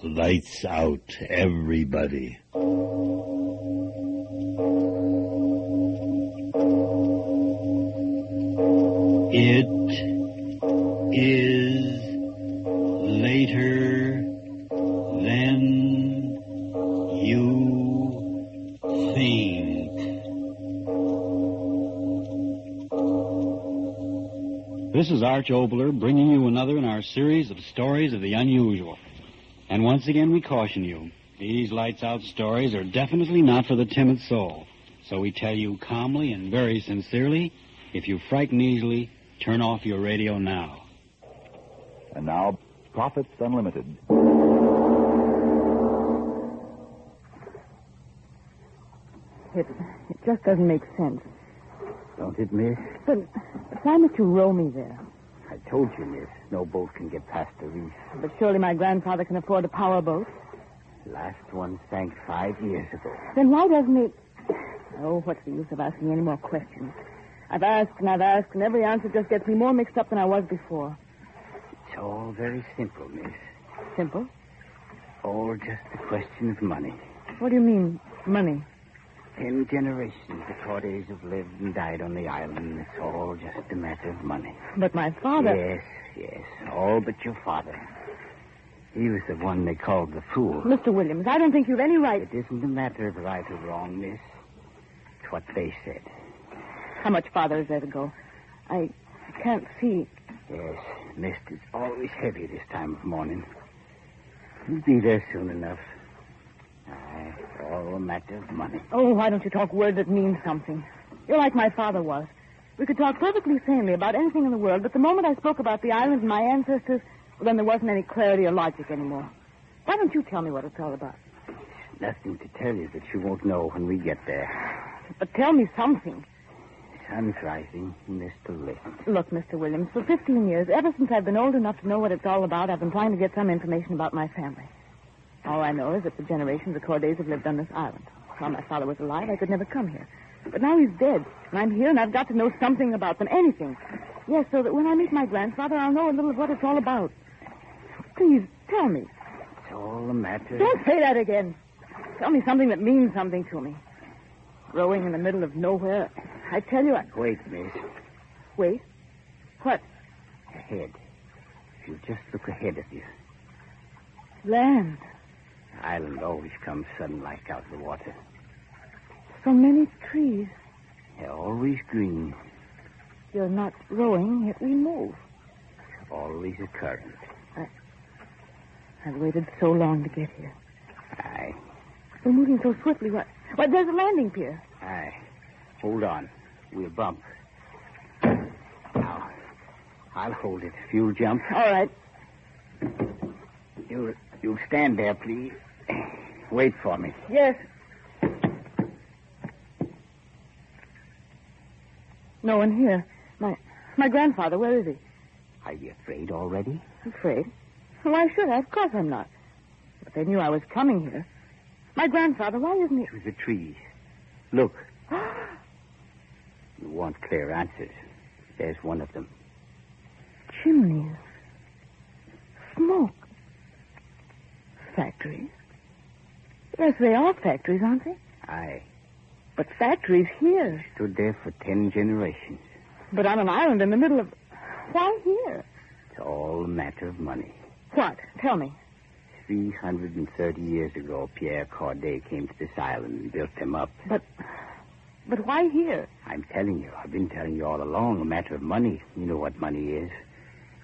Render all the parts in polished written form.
Lights out, everybody. It is later than you think. This is Arch Obler bringing you another in our series of stories of the unusual. And once again we caution you, these lights-out stories are definitely not for the timid soul. So we tell you calmly and very sincerely, if you frighten easily, turn off your radio now. And now, Profits Unlimited. It just doesn't make sense. Don't it, miss? But why must you row me there? I told you, miss, no boat can get past the reef. But surely my grandfather can afford a power boat. Last one sank 5 years ago. Then why doesn't he... Oh, what's the use of asking any more questions? I've asked, and every answer just gets me more mixed up than I was before. It's all very simple, miss. Simple? All just a question of money. What do you mean, money? 10 generations the Cordays have lived and died on the island. It's all just a matter of money. But my father... Yes, all but your father. He was the one they called the fool. Mr. Williams, I don't think you've any right... It isn't a matter of right or wrong, miss. It's what they said. How much farther is there to go? I can't see. Yes, mist is always heavy this time of morning. You'll be there soon enough. Aye, all a matter of money. Oh, why don't you talk words that mean something? You're like my father was. We could talk perfectly sanely about anything in the world, but the moment I spoke about the island and my ancestors, well, then there wasn't any clarity or logic anymore. Why don't you tell me what it's all about? There's nothing to tell you that you won't know when we get there. But tell me something. Sun's rising, Mr. Listen. Look, Mr. Williams, for 15 years, ever since I've been old enough to know what it's all about, I've been trying to get some information about my family. All I know is that for generations the Cordays have lived on this island. While my father was alive, I could never come here. But now he's dead, and I'm here, and I've got to know something about them, anything. Yes, so that when I meet my grandfather, I'll know a little of what it's all about. Please, tell me. It's all a matter... Don't say that again. Tell me something that means something to me. Rowing in the middle of nowhere, I tell you, Wait, miss. Wait? What? Ahead. If you just look ahead of you. Land. The island always comes sudden like out of the water. So many trees. They're always green. You're not rowing, yet we move. Always a current. I've waited so long to get here. Aye. We're moving so swiftly. Why, there's a landing pier. Aye. Hold on. We'll bump. Now, I'll hold it. If you'll jump. All right. You'll stand there, please. Wait for me. Yes. No one here. My grandfather, where is he? Are you afraid already? Afraid? Why should I? Of course I'm not. But they knew I was coming here. My grandfather, why isn't he... Through the trees. Look. You want clear answers. There's one of them. Chimneys. Smoke. Factories. Yes, they are factories, aren't they? Aye. But factories here. Stood there for 10 generations. But on an island in the middle of... Why here? It's all a matter of money. What? Tell me. 330 years ago, Pierre Corday came to this island and built them up. But why here? I'm telling you. I've been telling you all along. A matter of money. You know what money is.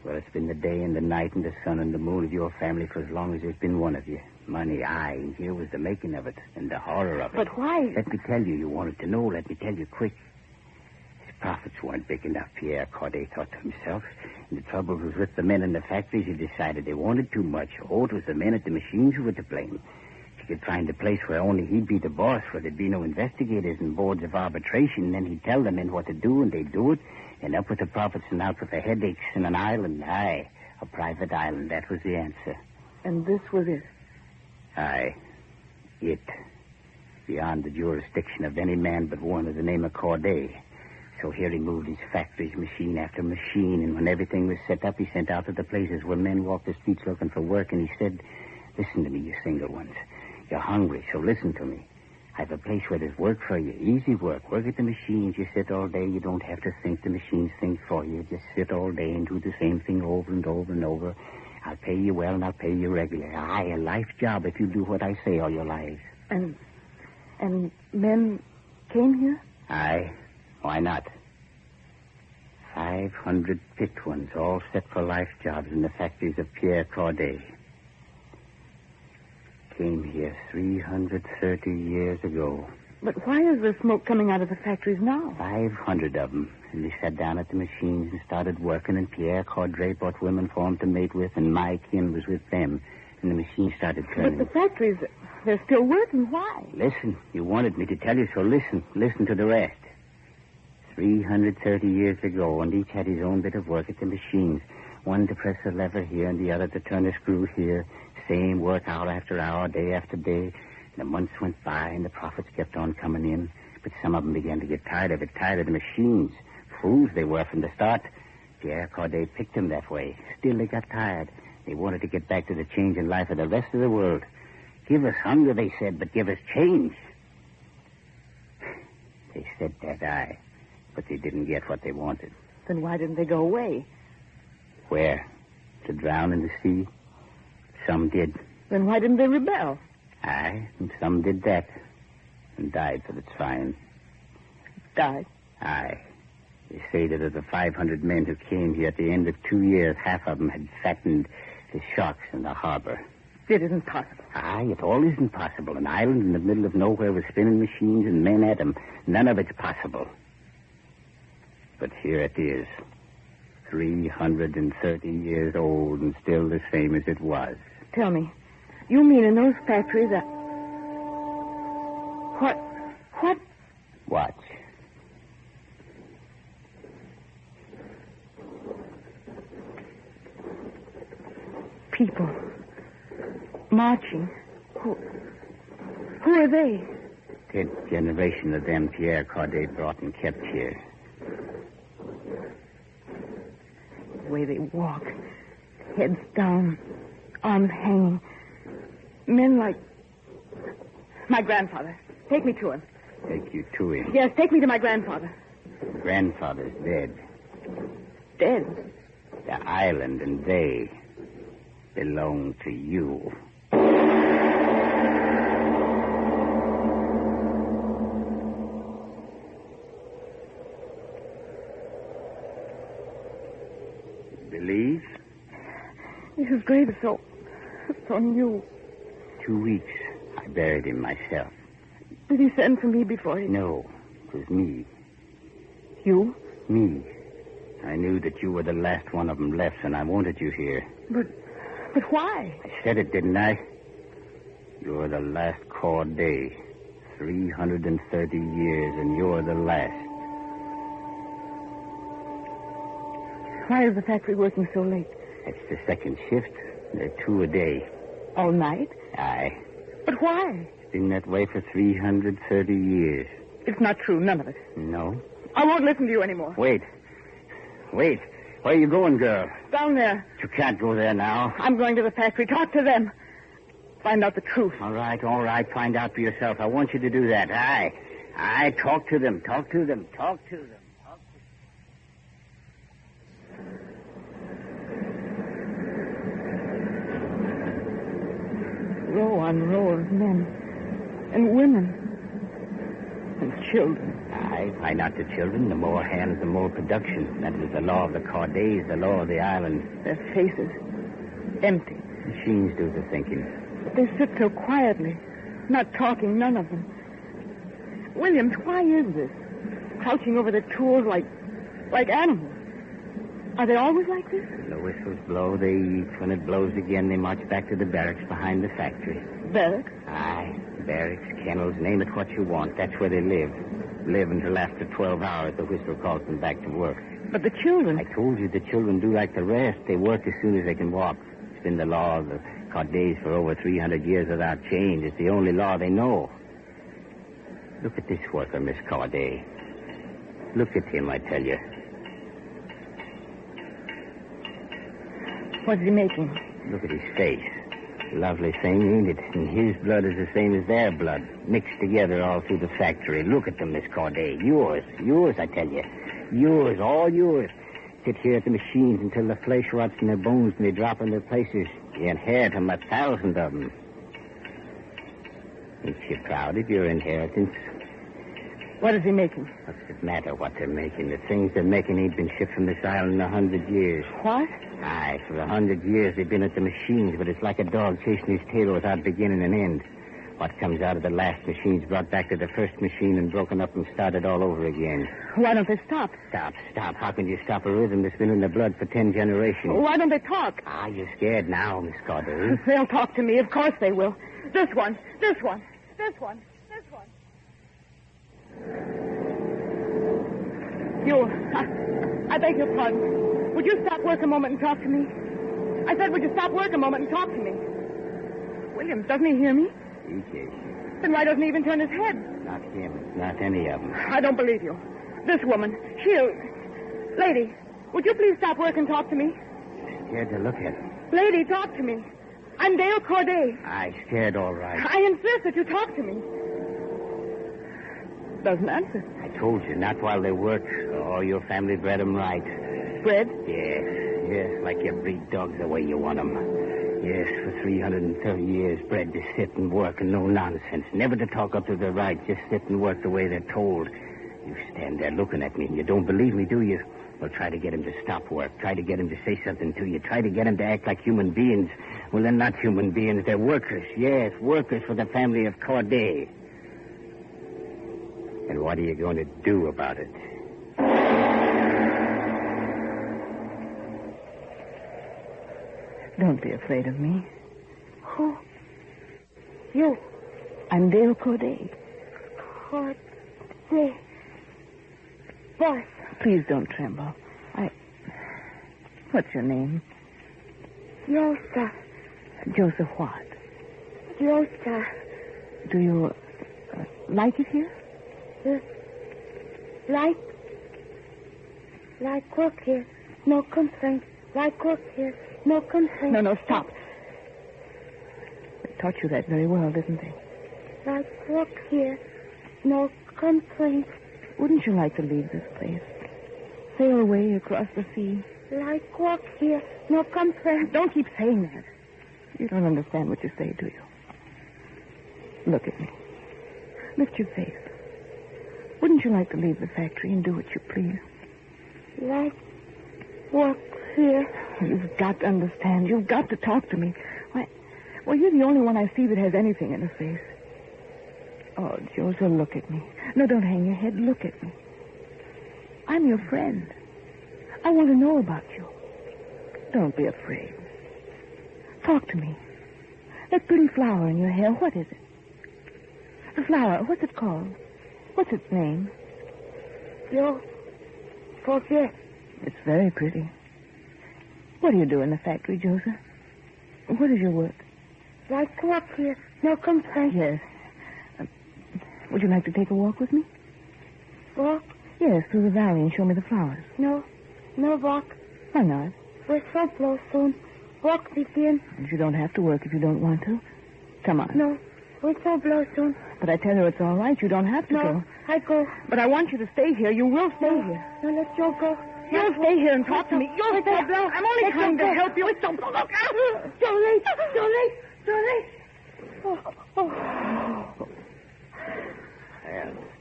Well, it's been the day and the night and the sun and the moon of your family for as long as there's been one of you. Money, aye. And here was the making of it and the horror of it. But why? Let me tell you. You wanted to know. Let me tell you quick. His profits weren't big enough, Pierre Corday thought to himself. And the trouble was with the men in the factories who decided they wanted too much. Oh, it was the men at the machines who were to blame. If he could find a place where only he'd be the boss, where there'd be no investigators and boards of arbitration, then he'd tell the men what to do, and they'd do it. And up with the profits and out with the headaches in an island. Aye, a private island. That was the answer. And this was it? Aye. It. Beyond the jurisdiction of any man but one of the name of Corday. So here he moved his factories, machine after machine, and when everything was set up, he sent out to the places where men walked the streets looking for work, and he said, Listen to me, you single ones. You're hungry, so listen to me. I've a place where there's work for you. Easy work. Work at the machines. You sit all day. You don't have to think. The machines think for you. Just sit all day and do the same thing over and over and over. I'll pay you well, and I'll pay you regular. Aye, a life job if you do what I say all your lives. And men came here? Aye. Why not? 500 picked ones, all set for life jobs in the factories of Pierre Corday. Came here 330 years ago. But why is there smoke coming out of the factories now? 500 of them. And they sat down at the machines and started working, and Pierre Corday bought women for him to mate with, and my kin was with them. And the machines started turning. But the factories, they're still working. Why? Listen, you wanted me to tell you, so listen. Listen to the rest. 330 years ago, and each had his own bit of work at the machines. One to press a lever here, and the other to turn a screw here. Same work hour after hour, day after day. The months went by, and the profits kept on coming in. But some of them began to get tired of it, tired of the machines. Fools they were from the start. Pierre Corday picked them that way. Still, they got tired. They wanted to get back to the changing life of the rest of the world. Give us hunger, they said, but give us change. They said that, aye. But they didn't get what they wanted. Then why didn't they go away? Where? To drown in the sea? Some did. Then why didn't they rebel? Aye, and some did that. And died for the trying. Died? Aye. They say that of the 500 men who came here at the end of 2 years, half of them had fattened the sharks in the harbor. It isn't possible. Aye, it all isn't possible. An island in the middle of nowhere with spinning machines and men at them. None of it's possible. But here it is. 330 years old and still the same as it was. Tell me, you mean in those factories that... What? Watch. People. Marching. Who are they? 10th generation of them Pierre Corday brought and kept here. The way they walk. Heads down. Arms hanging. Men like... My grandfather. Take me to him. Take you to him? Yes, take me to my grandfather. Grandfather's dead. Dead? The island and they belong to you. Believe? Mrs. Graves is so new. 2 weeks. I buried him myself. Did he send for me before he... No, it was me. You? Me. I knew that you were the last one of them left, and I wanted you here. But why? I said it, didn't I? You're the last Corday. 330 years, and you're the last. Why is the factory working so late? It's the second shift. There are 2 a day. All night? Aye. But why? It's been that way for 330 years. It's not true, none of it. No? I won't listen to you anymore. Wait. Where are you going, girl? Down there. You can't go there now. I'm going to the factory. Talk to them. Find out the truth. All right. Find out for yourself. I want you to do that. Aye. Talk to them. Row on row of men. And women. And children. Aye, find out the children. The more hands, the more production. That was the law of the Cordays, the law of the island. Their faces. Empty. Machines do the thinking. But they sit so quietly. Not talking, none of them. Williams, why is this? Crouching over the tools like animals. Are they always like this? When the whistles blow, they eat. When it blows again, they march back to the barracks behind the factory. Barracks? Aye. Barracks, kennels, name it what you want. That's where they live. Live until after 12 hours the whistle calls them back to work. But the children... I told you the children do like the rest. They work as soon as they can walk. It's been the law of the Cordays for over 300 years without change. It's the only law they know. Look at this worker, Miss Corday. Look at him, I tell you. What's he making? Look at his face. Lovely thing, ain't it? And his blood is the same as their blood, mixed together all through the factory. Look at them, Miss Corday. Yours, I tell you. Yours, all yours. Sit here at the machines until the flesh rots in their bones and they drop in their places. You inherit 'em, 1,000 of 'em. Ain't you proud of your inheritance? What is he making? What's it matter what they're making? The things they're making ain't been shipped from this island in 100 years. What? Aye, for 100 years they've been at the machines, but it's like a dog chasing his tail without beginning and end. What comes out of the last machine's brought back to the first machine and broken up and started all over again. Why don't they stop? Stop. How can you stop a rhythm that's been in the blood for 10 generations? Why don't they talk? Ah, you're scared now, Miss Corday. They'll talk to me. Of course they will. This one. You, I beg your pardon. Would you stop work a moment and talk to me? I said, would you stop work a moment and talk to me? Williams, doesn't he hear me? He hears you. Then why doesn't he even turn his head? Not him. Not any of them. I don't believe you. This woman, Lady, would you please stop work and talk to me? Scared to look at him. Lady, talk to me. I'm Dale Corday. I scared all right. I insist that you talk to me. Doesn't answer. I told you, not while they work. Oh, your family bred 'em right. Bred? Yes, like you breed dogs the way you want 'em. Yes, for 330 years, bred to sit and work and no nonsense. Never to talk up to their right, just sit and work the way they're told. You stand there looking at me and you don't believe me, do you? Well, try to get him to stop work. Try to get him to say something to you. Try to get him to act like human beings. Well, they're not human beings. They're workers. Yes, workers for the family of Corday. And what are you going to do about it? Don't be afraid of me. Who? You. I'm Dale Corday. Corday. Boss. Please don't tremble. What's your name? Joseph. Joseph what? Joseph. Do you like it here? Like work here. No complaint. Like work here. No complaint. No, stop. They taught you that very well, didn't they? Like work here. No complaint. Wouldn't you like to leave this place? Sail away across the sea? Like work here. No complaint. Don't keep saying that. You don't understand what you say, do you? Look at me. Lift your face. Wouldn't you like to leave the factory and do what you please? Like work here. You've got to understand. You've got to talk to me. Well, you're the only one I see that has anything in his face. Oh, Joseph, look at me. No, don't hang your head. Look at me. I'm your friend. I want to know about you. Don't be afraid. Talk to me. That pretty flower in your hair, what is it? The flower, what's it called? What's its name? You forget. It's very pretty. What do you do in the factory, Joseph? What is your work? Like work here. No complaint. Yes. Would you like to take a walk with me? Walk? Yes, through the valley and show me the flowers. No walk. Why not? Whistle blow soon. Walk begin. You don't have to work if you don't want to. Come on. No, whistle blow soon. But I tell you it's all right. You don't have to No, go. I go. But I want you to stay here. You will stay here. No, let Joe go. You'll stay here and talk to me. You'll stay. Blow. I'm only Let trying Joe to go. help you. Don't blow. Look. Too late. Well,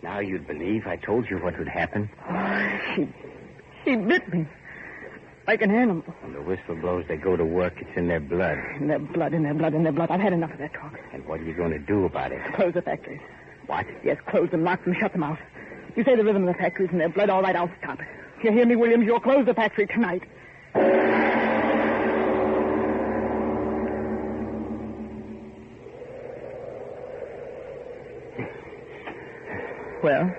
now you'd believe I told you what would happen. She bit me. Like an animal. When the whistle blows, they go to work. It's in their blood. In their blood. I've had enough of that talk. And what are you going to do about it? Close the factories. What? Yes, close them, lock them, shut them out. You say the rhythm of the factory's in their blood. All right, I'll stop it. You hear me, Williams? You'll close the factory tonight. Well?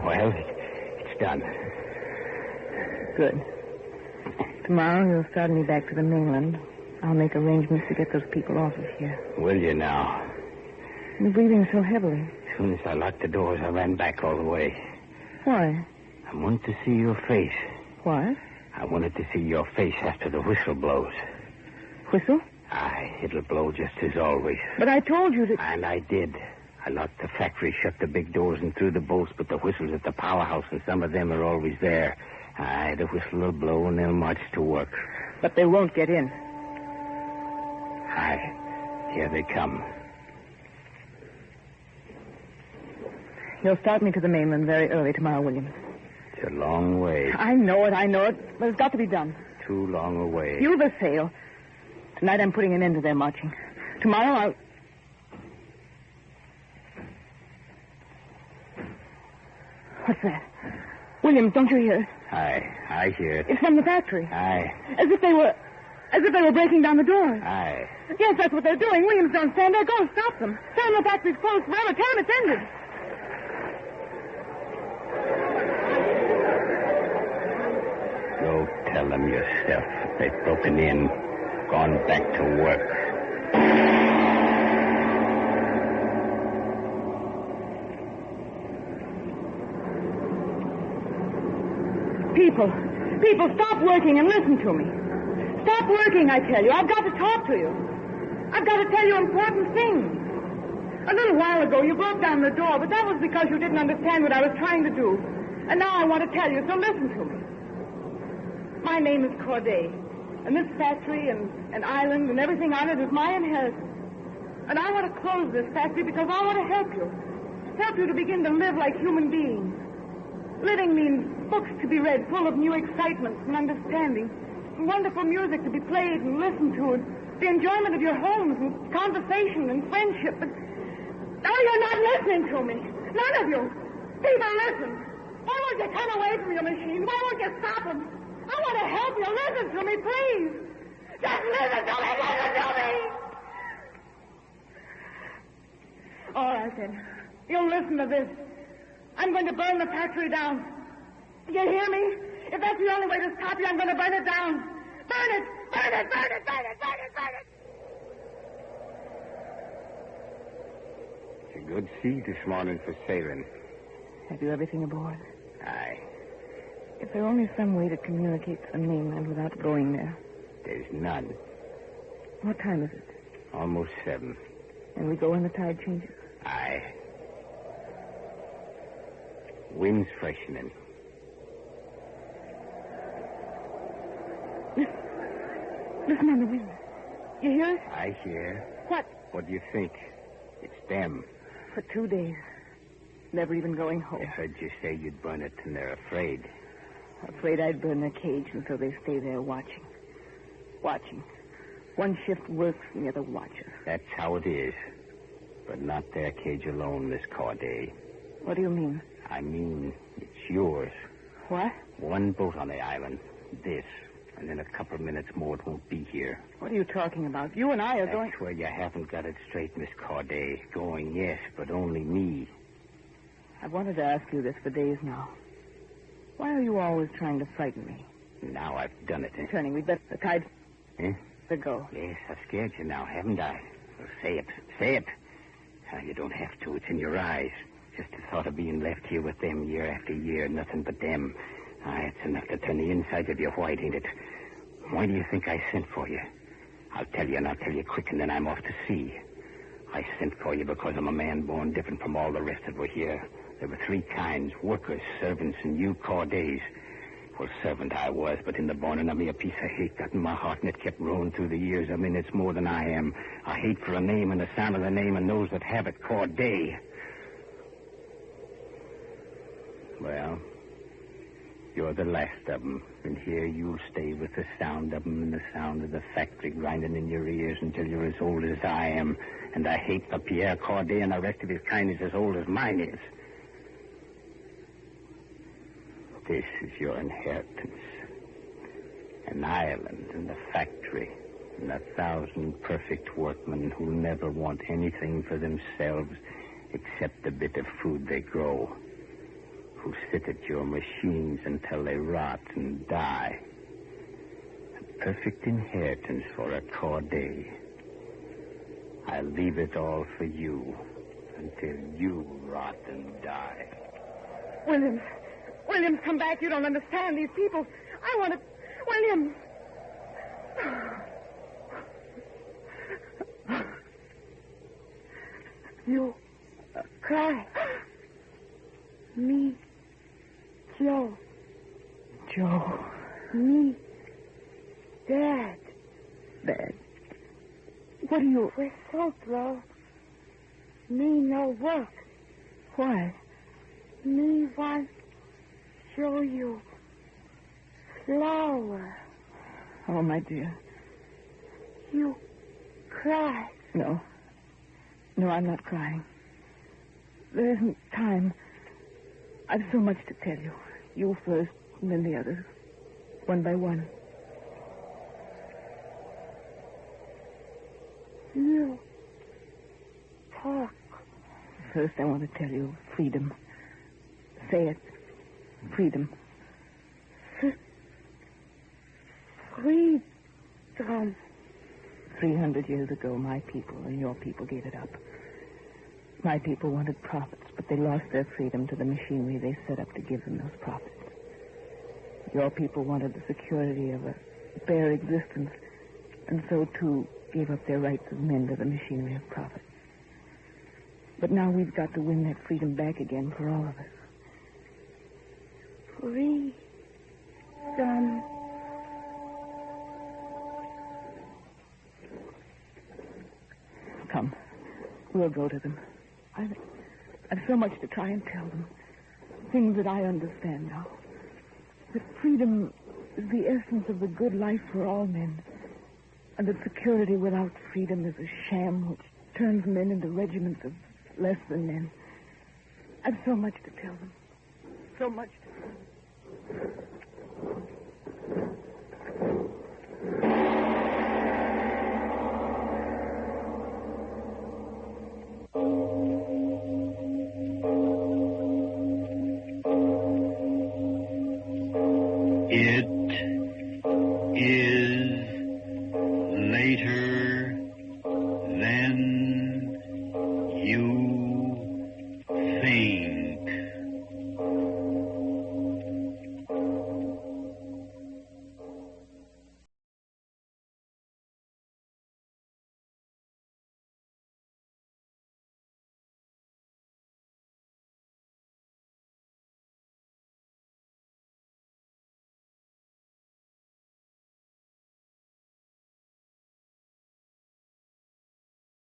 Well, it's done. Good. Tomorrow you'll start me back to the mainland. I'll make arrangements to get those people off of here. Will you now? You're breathing so heavily. As soon as I locked the doors, I ran back all the way. Why? I wanted to see your face. What? I wanted to see your face after the whistle blows. Whistle? Aye, it'll blow just as always. But I told you that... And I did. I locked the factory, shut the big doors, and threw the bolts, but the whistles at the powerhouse, and some of them are always there. Aye, the whistle will blow, and they'll march to work. But they won't get in. Aye, here they come. You'll start me to the mainland very early tomorrow, Williams. It's a long way. I know it, but it's got to be done. Too long a way. You've a sail. Tonight I'm putting an end to their marching. Tomorrow I'll... What's that? Williams, don't you hear it? Aye, I hear it. It's from the factory. Aye. As if they were breaking down the doors. Aye. Yes, that's what they're doing. Williams, don't stand there. Go, stop them. Tell them the factory's closed forever. Tell them it's ended. Go tell them yourself. They've broken in, gone back to work. People, stop working and listen to me. Stop working, I tell you. I've got to talk to you. I've got to tell you important things. A little while ago, you broke down the door, but that was because you didn't understand what I was trying to do. And now I want to tell you, so listen to me. My name is Corday, and this factory and island and everything on it is my inheritance. And I want to close this factory because I want to help you. Help you to begin to live like human beings. Living means books to be read full of new excitements and understanding, and wonderful music to be played and listened to, and the enjoyment of your homes and conversation and friendship. But now you're not listening to me. None of you. People, listen. Why won't you turn away from your machine? Why won't you stop them? I want to help you. Listen to me, please. Just listen to me. Listen to me. All right, then. You'll listen to this. I'm going to burn the factory down. You hear me? If that's the only way to stop you, I'm going to burn it down. Burn it! Burn it! Burn it! Burn it! Burn it! Burn it! It's a good sea this morning for sailing. Have you everything aboard? Aye. If there were only some way to communicate to the mainland without going there. There's none. What time is it? Almost 7. And we go when the tide changes? Aye. Wind's freshening. Listen on the wind. You hear it? I hear. What? What do you think? It's them. For 2 days. Never even going home. I heard you say you'd burn it, and they're afraid. Afraid I'd burn their cage until they stay there watching. Watching. One shift works and the other watches. That's how it is. But not their cage alone, Miss Corday. What do you mean? I mean, it's yours. What? One boat on the island. This. And in a couple of minutes more, it won't be here. What are you talking about? You and I are going... That's where you haven't got it straight, Miss Corday. Going, yes, but only me. I've wanted to ask you this for days now. Why are you always trying to frighten me? Now I've done it. Turning, we'd better... The tide... Eh? To go. Yes, I've scared you now, haven't I? Well, say it. Say it. You don't have to. It's in your eyes. Just the thought of being left here with them year after year, nothing but them. It's enough to turn the inside of you white, ain't it? Why do you think I sent for you? I'll tell you, and I'll tell you quick, and then I'm off to sea. I sent for you because I'm a man born different from all the rest that were here. There were 3 kinds, workers, servants, and you Cordays. Well, servant I was, but in the borning of me a piece of hate got in my heart, and it kept growing through the years. I mean, it's more than I am. A hate for a name and the sound of the name and those that have it, Corday. Well, you're the last of them, and here you'll stay with the sound of them and the sound of the factory grinding in your ears until you're as old as I am. And I hate the Pierre Corday and the rest of his kind is as old as mine is. This is your inheritance. An island and a factory and 1,000 perfect workmen who never want anything for themselves except the bit of food they grow, who sit at your machines until they rot and die. A perfect inheritance for a Corday. I'll leave it all for you until you rot and die. Williams, come back. You don't understand these people. I want to... Williams! You cry. Me, Joe. Joe. Me, Dad. Dad. What are you... We're so low. Me no work. Why? Me want show you flower. Oh, my dear. You cry. No. No, I'm not crying. There isn't time. I've so much to tell you. You first, and then the others. One by one. You talk. First, I want to tell you freedom. Say it. Freedom. Freedom. 300 years ago, my people and your people gave it up. My people wanted profits, but they lost their freedom to the machinery they set up to give them those profits. Your people wanted the security of a bare existence, and so, too, gave up their rights of men to the machinery of profit. But now we've got to win that freedom back again for all of us. Freedom. Come. We'll go to them. I've so much to try and tell them. Things that I understand now. That freedom is the essence of the good life for all men. And that security without freedom is a sham which turns men into regiments of less than men. I've so much to tell them. So much to tell them.